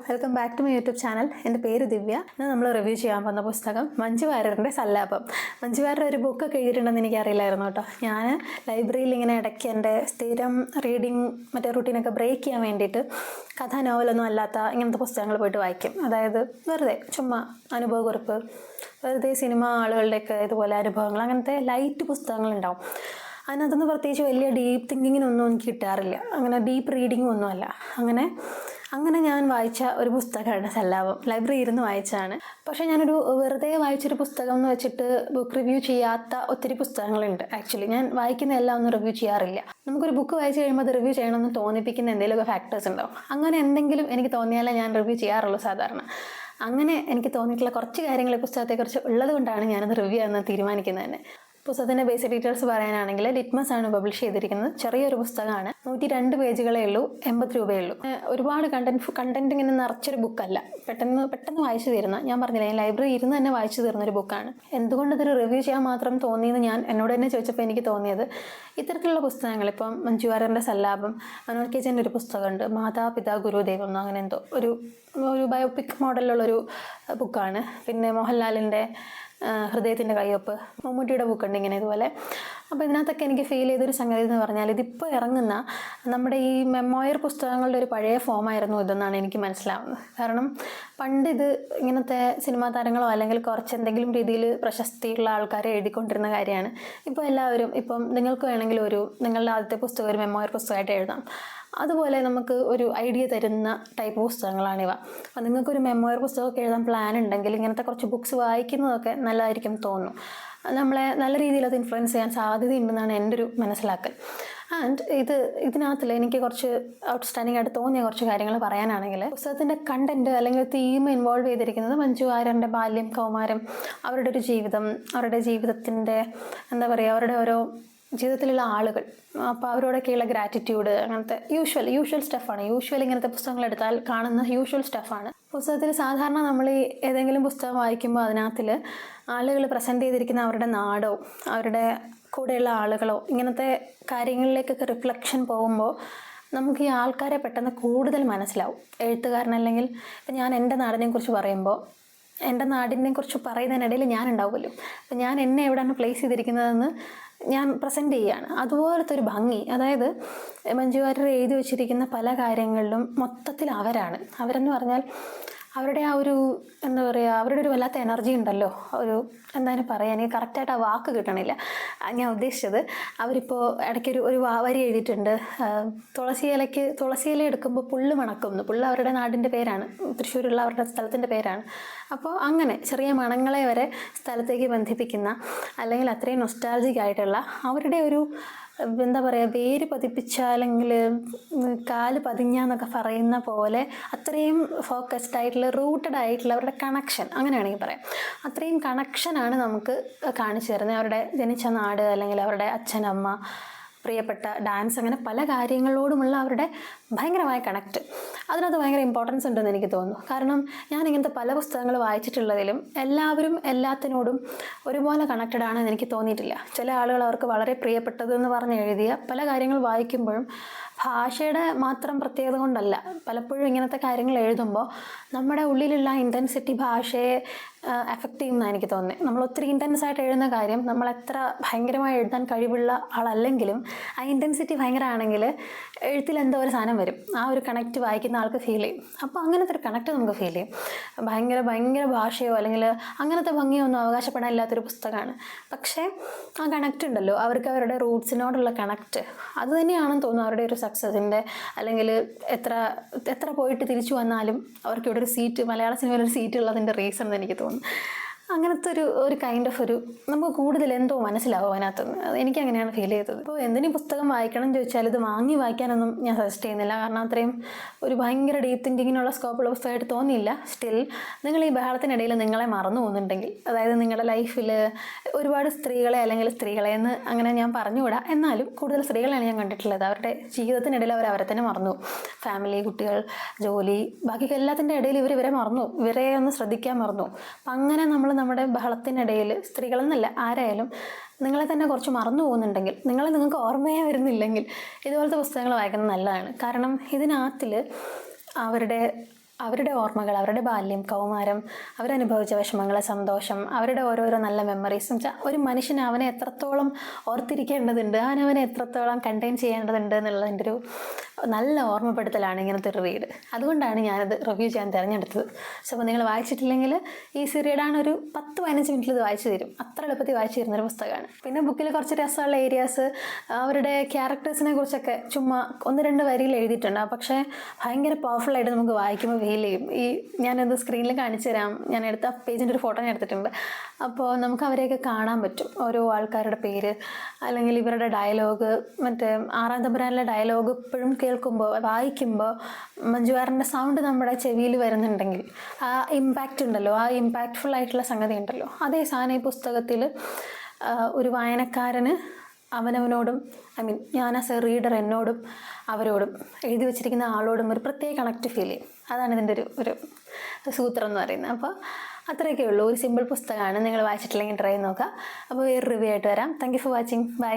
Welcome back to my YouTube channel. എൻ്റെ പേര് ദിവ്യ. ഇന്ന് നമ്മൾ റിവ്യൂ ചെയ്യാൻ പോകുന്ന പുസ്തകം മഞ്ജു വാര്യറിൻ്റെ സല്ലാപം. മഞ്ജു വാര്യർ ഒരു ബുക്കൊക്കെ എഴുതിയിട്ടുണ്ടെന്ന് എനിക്കറിയില്ലായിരുന്നു കേട്ടോ. ഞാൻ ലൈബ്രറിയിൽ ഇങ്ങനെ ഇടയ്ക്ക് എൻ്റെ സ്ഥിരം റീഡിങ് മറ്റേ റുട്ടീനൊക്കെ ബ്രേക്ക് ചെയ്യാൻ വേണ്ടിയിട്ട് കഥ നോവലൊന്നും അല്ലാത്ത ഇങ്ങനത്തെ പുസ്തകങ്ങൾ പോയിട്ട് വായിക്കും. അതായത് വെറുതെ ചുമ്മാ അനുഭവക്കുറിപ്പ്, വെറുതെ സിനിമ ആളുകളുടെയൊക്കെ ഇതുപോലെ അനുഭവങ്ങൾ, അങ്ങനത്തെ ലൈറ്റ് പുസ്തകങ്ങളുണ്ടാവും. അതിനകത്തുനിന്ന് പ്രത്യേകിച്ച് വലിയ ഡീപ്പ് തിങ്കിങ്ങിനൊന്നും എനിക്ക് കിട്ടാറില്ല. അങ്ങനെ ഡീപ്പ് റീഡിങ്ങും ഒന്നുമല്ല. അങ്ങനെ ഞാൻ വായിച്ച ഒരു പുസ്തകമാണ് സല്ലാപം. ലൈബ്രറി ഇരുന്ന് വായിച്ചതാണ്. പക്ഷേ ഞാനൊരു വെറുതെ വായിച്ചൊരു പുസ്തകം എന്ന് വെച്ചിട്ട് ബുക്ക് റിവ്യൂ ചെയ്യാത്ത ഒത്തിരി പുസ്തകങ്ങളുണ്ട്. ആക്ച്വലി ഞാൻ വായിക്കുന്ന എല്ലാം ഒന്നും റിവ്യൂ ചെയ്യാറില്ല. നമുക്കൊരു ബുക്ക് വായിച്ച് കഴിയുമ്പോൾ അത് റിവ്യൂ ചെയ്യണമെന്ന് തോന്നിപ്പിക്കുന്ന എന്തെങ്കിലുമൊക്കെ ഫാക്ടേഴ്സ് ഉണ്ടാവും. അങ്ങനെ എന്തെങ്കിലും എനിക്ക് തോന്നിയാലേ ഞാൻ റിവ്യൂ ചെയ്യാറുള്ളൂ സാധാരണ. അങ്ങനെ എനിക്ക് തോന്നിയിട്ടുള്ള കുറച്ച് കാര്യങ്ങൾ ഈ പുസ്തകത്തെക്കുറിച്ച് ഉള്ളത് കൊണ്ടാണ് ഞാനത് റിവ്യൂ എന്ന് തീരുമാനിക്കുന്നത് തന്നെ. പുസ്തകത്തിൻ്റെ ബേസിക് ഡീറ്റെയിൽസ് പറയാനാണെങ്കിൽ ലിറ്റ്മസ് ആണ് പബ്ലിഷ് ചെയ്തിരിക്കുന്നത്. ചെറിയൊരു പുസ്തകമാണ്. 102 പേജുകളേ ഉള്ളൂ. 80 രൂപയേ ഉള്ളൂ. ഒരുപാട് കണ്ടന്റ് ഇങ്ങനെ നിറച്ചൊരു ബുക്കല്ല. പെട്ടെന്ന് വായിച്ചു തീരുന്ന, ഞാൻ പറഞ്ഞില്ല, ഞാൻ ലൈബ്രറി ഇരുന്ന് തന്നെ വായിച്ചു തീർന്നൊരു ബുക്കാണ്. എന്തുകൊണ്ട് ഇതൊരു റിവ്യൂ ചെയ്യാൻ മാത്രം തോന്നിയെന്ന് ഞാൻ എന്നോട് തന്നെ ചോദിച്ചപ്പോൾ എനിക്ക് തോന്നിയത്, ഇത്തരത്തിലുള്ള പുസ്തകങ്ങൾ ഇപ്പം മഞ്ജു വാര്യറിൻ്റെ സല്ലാപം, മനോജ് കെ ജയൻ്റെ ഒരു പുസ്തകമുണ്ട്, മാതാപിതാ ഗുരുദൈവം എന്നോ അങ്ങനെ എന്തോ ഒരു ബയോപിക് മോഡലിലുള്ളൊരു ബുക്കാണ്. പിന്നെ മോഹൻലാലിൻ്റെ ഹൃദയത്തിൻ്റെ കയ്യൊപ്പ്, മമ്മൂട്ടിയുടെ ബുക്കുണ്ട് ഇങ്ങനെ ഇതുപോലെ. അപ്പോൾ ഇതിനകത്തൊക്കെ എനിക്ക് ഫീൽ ചെയ്തൊരു സംഗതി എന്ന് പറഞ്ഞാൽ, ഇതിപ്പോൾ ഇറങ്ങുന്ന നമ്മുടെ ഈ മെമ്മോയർ പുസ്തകങ്ങളുടെ ഒരു പഴയ ഫോമായിരുന്നു ഇതെന്നാണ് എനിക്ക് മനസ്സിലാവുന്നത്. കാരണം പണ്ട് ഇത് ഇങ്ങനത്തെ സിനിമാ താരങ്ങളോ അല്ലെങ്കിൽ കുറച്ച് എന്തെങ്കിലും രീതിയിൽ പ്രശസ്തിയുള്ള ആൾക്കാരെ എഴുതിക്കൊണ്ടിരുന്ന കാര്യമാണ്. ഇപ്പോൾ എല്ലാവരും, ഇപ്പം നിങ്ങൾക്ക് വേണമെങ്കിൽ നിങ്ങളുടെ ആദ്യത്തെ പുസ്തകം ഒരു മെമ്മോയർ പുസ്തകമായിട്ട് എഴുതാം. അതുപോലെ നമുക്ക് ഒരു ഐഡിയ തരുന്ന ടൈപ്പ് പുസ്തകങ്ങളാണിവ. അപ്പോൾ നിങ്ങൾക്കൊരു മെമ്മോയർ പുസ്തകമൊക്കെ എഴുതാൻ പ്ലാൻ ഉണ്ടെങ്കിൽ ഇങ്ങനത്തെ കുറച്ച് ബുക്ക്സ് വായിക്കുന്നതൊക്കെ നല്ലതായിരിക്കും തോന്നുന്നു. നമ്മളെ നല്ല രീതിയിൽ അത് ഇൻഫ്ലുവൻസ് ചെയ്യാൻ സാധ്യതയുണ്ടെന്നാണ് എൻ്റെ ഒരു മനസ്സിലാക്കൽ. ആൻഡ് ഇതിനകത്തിൽ എനിക്ക് കുറച്ച് ഔട്ട്സ്റ്റാൻഡിംഗ് ആയിട്ട് തോന്നിയ കുറച്ച് കാര്യങ്ങൾ പറയാനാണെങ്കിൽ, പുസ്തകത്തിൻ്റെ കണ്ടന്റ് അല്ലെങ്കിൽ തീം ഇൻവോൾവ് ചെയ്തിരിക്കുന്നത് മഞ്ജു വാര്യറിൻ്റെ ബാല്യം, കൗമാരം, അവരുടെ ഒരു ജീവിതം, അവരുടെ ജീവിതത്തിൻ്റെ എന്താ പറയുക, അവരുടെ ഓരോ ജീവിതത്തിലുള്ള ആളുകൾ, അപ്പോൾ അവരോടൊക്കെയുള്ള ഗ്രാറ്റിറ്റ്യൂഡ്, അങ്ങനത്തെ യൂഷ്വൽ സ്റ്റഫാണ്. ഇങ്ങനത്തെ പുസ്തകങ്ങൾ എടുത്താൽ കാണുന്ന യൂഷ്വൽ സ്റ്റഫാണ്. പുസ്തകത്തിൽ സാധാരണ നമ്മൾ ഈ ഏതെങ്കിലും പുസ്തകം വായിക്കുമ്പോൾ അതിനകത്തിൽ ആളുകൾ പ്രസൻറ്റ് ചെയ്തിരിക്കുന്ന അവരുടെ നാടോ അവരുടെ കൂടെയുള്ള ആളുകളോ ഇങ്ങനത്തെ കാര്യങ്ങളിലേക്കൊക്കെ റിഫ്ലക്ഷൻ പോകുമ്പോൾ നമുക്ക് ഈ ആൾക്കാരെ പെട്ടെന്ന് കൂടുതൽ മനസ്സിലാവും. എഴുത്തുകാരനല്ലെങ്കിൽ ഇപ്പം ഞാൻ എൻ്റെ നാടിനെക്കുറിച്ച് പറയുമ്പോൾ, എൻ്റെ നാടിനെക്കുറിച്ച് പറയുന്നതിനിടയിൽ ഞാൻ ഉണ്ടാവുമല്ലോ. അപ്പം ഞാൻ എന്നെ എവിടെയാണ് പ്ലേസ് ചെയ്തിരിക്കുന്നതെന്ന് ഞാൻ പ്രസൻറ്റ് ചെയ്യുകയാണ്. അതുപോലത്തെ ഒരു ഭംഗി, അതായത് മഞ്ജു വാര്യർ എഴുതി വെച്ചിരിക്കുന്ന പല കാര്യങ്ങളിലും മൊത്തത്തിൽ അവരെന്ന് പറഞ്ഞാൽ അവരുടെ ആ ഒരു എന്താ പറയുക, അവരുടെ ഒരു വല്ലാത്ത എനർജി ഉണ്ടല്ലോ. എന്തായാലും പറയാൻ എനിക്ക് കറക്റ്റായിട്ട് ആ വാക്ക് കിട്ടണില്ല. ഞാൻ ഉദ്ദേശിച്ചത്, അവരിപ്പോൾ ഇടയ്ക്കൊരു വരി എഴുതിയിട്ടുണ്ട്, തുളസിയില എടുക്കുമ്പോൾ പുല്ല് മണക്കുന്നു. പുല്ല് അവരുടെ നാടിൻ്റെ പേരാണ്, തൃശ്ശൂരുള്ള അവരുടെ സ്ഥലത്തിൻ്റെ പേരാണ്. അപ്പോൾ അങ്ങനെ ചെറിയ മണങ്ങളെ വരെ സ്ഥലത്തേക്ക് ബന്ധിപ്പിക്കുന്ന, അല്ലെങ്കിൽ അത്രയും നൊസ്റ്റാൾജിക് ആയിട്ടുള്ള അവരുടെ ഒരു എന്താ പറയുക, വേര് പതിപ്പിച്ച അല്ലെങ്കിൽ കാല് പതിഞ്ഞെന്നൊക്കെ പറയുന്ന പോലെ അത്രയും ഫോക്കസ്ഡ് ആയിട്ടുള്ള, റൂട്ടഡ് ആയിട്ടുള്ള അവരുടെ കണക്ഷൻ, അങ്ങനെയാണെങ്കിൽ പറയാം. അത്രയും കണക്ഷനാണ് നമുക്ക് കാണിച്ചു തരുന്നത്. അവരുടെ ജനിച്ച നാട്, അല്ലെങ്കിൽ അവരുടെ അച്ഛനമ്മ, പ്രിയപ്പെട്ട ഡാൻസ്, അങ്ങനെ പല കാര്യങ്ങളോടുമുള്ള അവരുടെ ഭയങ്കരമായ കണക്റ്റ്, അതിനകത്ത് ഭയങ്കര ഇമ്പോർട്ടൻസ് ഉണ്ടെന്ന് എനിക്ക് തോന്നുന്നു. കാരണം ഞാൻ ഇങ്ങനത്തെ പല പുസ്തകങ്ങൾ വായിച്ചിട്ടുള്ളതിലും എല്ലാവരും എല്ലാത്തിനോടും ഒരുപോലെ കണക്റ്റഡ് ആണെന്ന് എനിക്ക് തോന്നിയിട്ടില്ല. ചില ആളുകൾ അവർക്ക് വളരെ പ്രിയപ്പെട്ടതെന്ന് പറഞ്ഞ് എഴുതിയ പല കാര്യങ്ങൾ വായിക്കുമ്പോഴും ഭാഷയുടെ മാത്രം പ്രത്യേകത കൊണ്ടല്ല, പലപ്പോഴും ഇങ്ങനത്തെ കാര്യങ്ങൾ എഴുതുമ്പോൾ നമ്മുടെ ഉള്ളിലുള്ള ഇൻറ്റൻസിറ്റി ഭാഷയെ എഫക്റ്റ് ചെയ്യുമെന്നാണ് എനിക്ക് തോന്നുന്നത്. നമ്മൾ ഒത്തിരി ഇൻറ്റൻസ് ആയിട്ട് എഴുതുന്ന കാര്യം, നമ്മൾ എത്ര ഭയങ്കരമായി എഴുതാൻ കഴിവുള്ള ആളല്ലെങ്കിലും ആ ഇൻറ്റൻസിറ്റി ഭയങ്കര ആണെങ്കിൽ എഴുത്തിൽ എന്തോ ഒരു സാധനം വരും. ആ ഒരു കണക്റ്റ് വായിക്കുന്ന ആൾക്ക് ഫീൽ ചെയ്യും. അപ്പോൾ അങ്ങനത്തെ ഒരു കണക്റ്റ് നമുക്ക് ഫീൽ ചെയ്യും. ഭയങ്കര ഭാഷയോ അല്ലെങ്കിൽ അങ്ങനത്തെ ഭംഗിയോ ഒന്നും അവകാശപ്പെടാനില്ലാത്തൊരു പുസ്തകമാണ്. പക്ഷേ ആ കണക്റ്റ് ഉണ്ടല്ലോ, അവർക്ക് അവരുടെ റൂട്ട്സിനോടുള്ള കണക്റ്റ്, അത് തന്നെയാണെന്ന് തോന്നുന്നു അവരുടെ ഒരു സക്സസിൻ്റെ, അല്ലെങ്കിൽ എത്ര പോയിട്ട് തിരിച്ചു വന്നാലും അവർക്ക് ഇവിടെ ഒരു സീറ്റ്, മലയാള സിനിമയിൽ ഒരു സീറ്റ് ഉള്ളതിൻ്റെ റീസൺ എന്ന് എനിക്ക് തോന്നുന്നു. അങ്ങനത്തെ ഒരു കൈൻഡ് ഓഫ് നമുക്ക് കൂടുതൽ എന്തോ മനസ്സിലാവും അതിനകത്തുനിന്ന്. എനിക്കങ്ങനെയാണ് ഫീൽ ചെയ്തത്. ഇപ്പോൾ എന്തിനും പുസ്തകം വായിക്കണം എന്ന് ചോദിച്ചാൽ ഇത് വാങ്ങി വായിക്കാനൊന്നും ഞാൻ സജസ്റ്റ് ചെയ്യുന്നില്ല. കാരണം അത്രയും ഒരു ഭയങ്കര ഡീപ്പ് തിങ്കിങ്ങിനുള്ള സ്കോപ്പുള്ള പുസ്തകമായിട്ട് തോന്നിയില്ല. സ്റ്റിൽ നിങ്ങൾ ഈ ബഹളത്തിനിടയിൽ നിങ്ങളെ മറന്നു പോകുന്നുണ്ടെങ്കിൽ, അതായത് നിങ്ങളുടെ ലൈഫിൽ ഒരുപാട് സ്ത്രീകളെ എന്ന് അങ്ങനെ ഞാൻ പറഞ്ഞുകൂടാ, എന്നാലും കൂടുതൽ സ്ത്രീകളെയാണ് ഞാൻ കണ്ടിട്ടുള്ളത്. അവരുടെ ജീവിതത്തിനിടയിൽ അവരെ തന്നെ മറന്നു. ഫാമിലി, കുട്ടികൾ, ജോലി, ബാക്കി എല്ലാത്തിൻ്റെ ഇടയിൽ ഇവരെ മറന്നു, ഇവരെ ഒന്ന് ശ്രദ്ധിക്കാൻ മറന്നു. അപ്പം അങ്ങനെ നമ്മുടെ ബഹളത്തിനിടയിൽ, സ്ത്രീകളെന്നല്ല ആരായാലും, നിങ്ങളെ തന്നെ കുറച്ച് മറന്നു പോകുന്നുണ്ടെങ്കിൽ, നിങ്ങൾക്ക് ഓർമ്മയെ വരുന്നില്ലെങ്കിൽ ഇതുപോലത്തെ പുസ്തകങ്ങൾ വായിക്കുന്നത് നല്ലതാണ്. കാരണം ഇതിനകത്തിൽ അവരുടെ അവരുടെ ഓർമ്മകൾ, അവരുടെ ബാല്യം, കൗമാരം, അവരനുഭവിച്ച വിഷമങ്ങൾ, സന്തോഷം, അവരുടെ ഓരോരോ നല്ല മെമ്മറീസ് എന്ന് വെച്ചാൽ ഒരു മനുഷ്യന് അവനെ എത്രത്തോളം ഓർത്തിരിക്കേണ്ടതുണ്ട്, അവനെ എത്രത്തോളം കണ്ടെയ്ൻ ചെയ്യേണ്ടതുണ്ട് എന്നുള്ളതിൻ്റെ ഒരു നല്ല ഓർമ്മപ്പെടുത്തലാണ് ഇങ്ങനത്തെ ഒരു റീഡ്. അതുകൊണ്ടാണ് ഞാനത് റിവ്യൂ ചെയ്യാൻ തിരഞ്ഞെടുത്തത്. സോ അപ്പോൾ നിങ്ങൾ വായിച്ചിട്ടില്ലെങ്കിൽ ഈസി റീഡാണ്, ഒരു 10-15 മിനിറ്റിൽ ഇത് വായിച്ചു തരും. അത്ര എളുപ്പത്തിൽ വായിച്ചു തരുന്നൊരു പുസ്തകമാണ്. പിന്നെ ബുക്കിൽ കുറച്ച് രസമുള്ള ഏരിയാസ്, അവരുടെ ക്യാരക്ടേഴ്സിനെ കുറിച്ചൊക്കെ ചുമ്മാ 1-2 വരിയിൽ എഴുതിയിട്ടുണ്ട്. പക്ഷേ ഭയങ്കര പവർഫുള്ളായിട്ട് നമുക്ക് വായിക്കുമ്പോൾ ഫീൽ ചെയ്യും. ഞാനത് സ്ക്രീനിൽ കാണിച്ചു തരാം. ഞാൻ എടുത്ത പേജിൻ്റെ ഒരു ഫോട്ടോ ഞാൻ എടുത്തിട്ടുണ്ട്. അപ്പോൾ നമുക്ക് അവരെയൊക്കെ കാണാൻ പറ്റും. ഓരോ ആൾക്കാരുടെ പേര്, അല്ലെങ്കിൽ ഇവരുടെ ഡയലോഗ്, മറ്റേ 6-ാം തമ്പുരാനിലെ ഡയലോഗ് ഇപ്പോഴും കേൾക്കുമ്പോൾ, വായിക്കുമ്പോൾ മഞ്ജു വാര്യറിൻ്റെ സൗണ്ട് നമ്മുടെ ചെവിയിൽ വരുന്നുണ്ടെങ്കിൽ ആ ഇമ്പാക്റ്റ് ഉണ്ടല്ലോ, ആ ഇമ്പാക്റ്റ്ഫുൾ ആയിട്ടുള്ള സംഗതി ഉണ്ടല്ലോ, അതേ സാധനം ഈ പുസ്തകത്തിൽ ഒരു വായനക്കാരന് അവനവനോടും, ഞാൻ ആസ് എ റീഡർ എന്നോടും അവരോടും എഴുതി വെച്ചിരിക്കുന്ന ആളോടും ഒരു പ്രത്യേക കണക്റ്റ് ഫീൽ ചെയ്യും. അതാണ് ഇതിൻ്റെ ഒരു സൂത്രം എന്ന് പറയുന്നത്. അപ്പോൾ അത്രയൊക്കെ ഉള്ളൂ. ഒരു സിമ്പിൾ പുസ്തകമാണ്. നിങ്ങൾ വായിച്ചിട്ടില്ലെങ്കിൽ ട്രൈ നോക്കുക. അപ്പോൾ വേറെ റിവ്യൂ ആയിട്ട് വരാം. Thank you for watching. By.